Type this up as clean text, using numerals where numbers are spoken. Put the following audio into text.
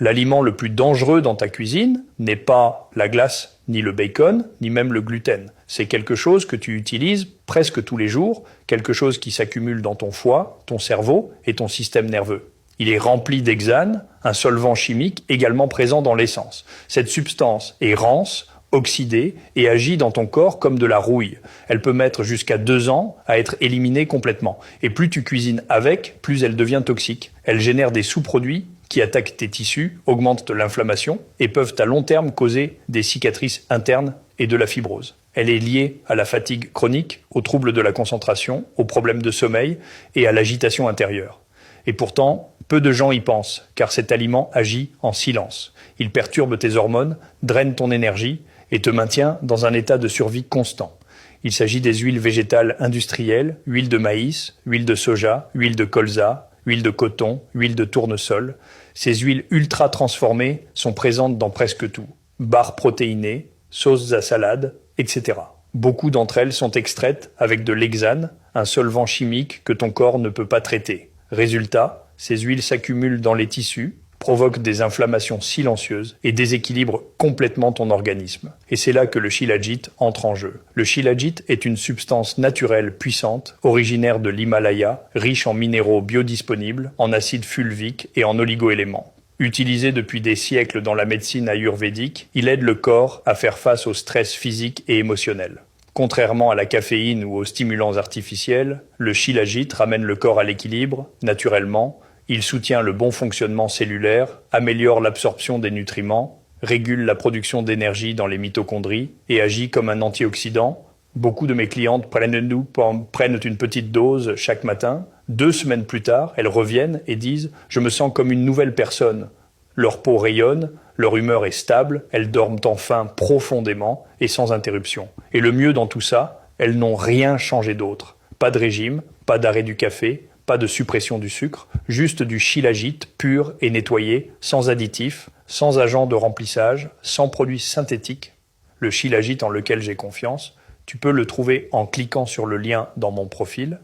L'aliment le plus dangereux dans ta cuisine n'est pas la glace, ni le bacon, ni même le gluten. C'est quelque chose que tu utilises presque tous les jours, quelque chose qui s'accumule dans ton foie, ton cerveau et ton système nerveux. Il est rempli d'hexane, un solvant chimique également présent dans l'essence. Cette substance est rance, oxydée et agit dans ton corps comme de la rouille. Elle peut mettre jusqu'à 2 ans à être éliminée complètement. Et plus tu cuisines avec, plus elle devient toxique. Elle génère des sous-produits qui attaquent tes tissus, augmentent l'inflammation et peuvent à long terme causer des cicatrices internes et de la fibrose. Elle est liée à la fatigue chronique, aux troubles de la concentration, aux problèmes de sommeil et à l'agitation intérieure. Et pourtant, peu de gens y pensent, car cet aliment agit en silence. Il perturbe tes hormones, draine ton énergie et te maintient dans un état de survie constant. Il s'agit des huiles végétales industrielles, huile de maïs, huile de soja, huile de colza, huile de coton, huile de tournesol. Ces huiles ultra transformées sont présentes dans presque tout. Barres protéinées, sauces à salade, etc. Beaucoup d'entre elles sont extraites avec de l'hexane, un solvant chimique que ton corps ne peut pas traiter. Résultat, ces huiles s'accumulent dans les tissus, provoquent des inflammations silencieuses et déséquilibrent complètement ton organisme. Et c'est là que le Shilajit entre en jeu. Le Shilajit est une substance naturelle puissante, originaire de l'Himalaya, riche en minéraux biodisponibles, en acide fulvique et en oligoéléments. Utilisé depuis des siècles dans la médecine ayurvédique, il aide le corps à faire face au stress physique et émotionnel. Contrairement à la caféine ou aux stimulants artificiels, le Shilajit ramène le corps à l'équilibre, naturellement. Il soutient le bon fonctionnement cellulaire, améliore l'absorption des nutriments, régule la production d'énergie dans les mitochondries et agit comme un antioxydant. Beaucoup de mes clientes prennent une petite dose chaque matin. 2 semaines plus tard, elles reviennent et disent « Je me sens comme une nouvelle personne ». Leur peau rayonne, leur humeur est stable, elles dorment enfin profondément et sans interruption. Et le mieux dans tout ça, elles n'ont rien changé d'autre. Pas de régime, pas d'arrêt du café, pas de suppression du sucre, juste du Shilajit pur et nettoyé, sans additifs, sans agents de remplissage, sans produits synthétiques. Le Shilajit en lequel j'ai confiance, tu peux le trouver en cliquant sur le lien dans mon profil.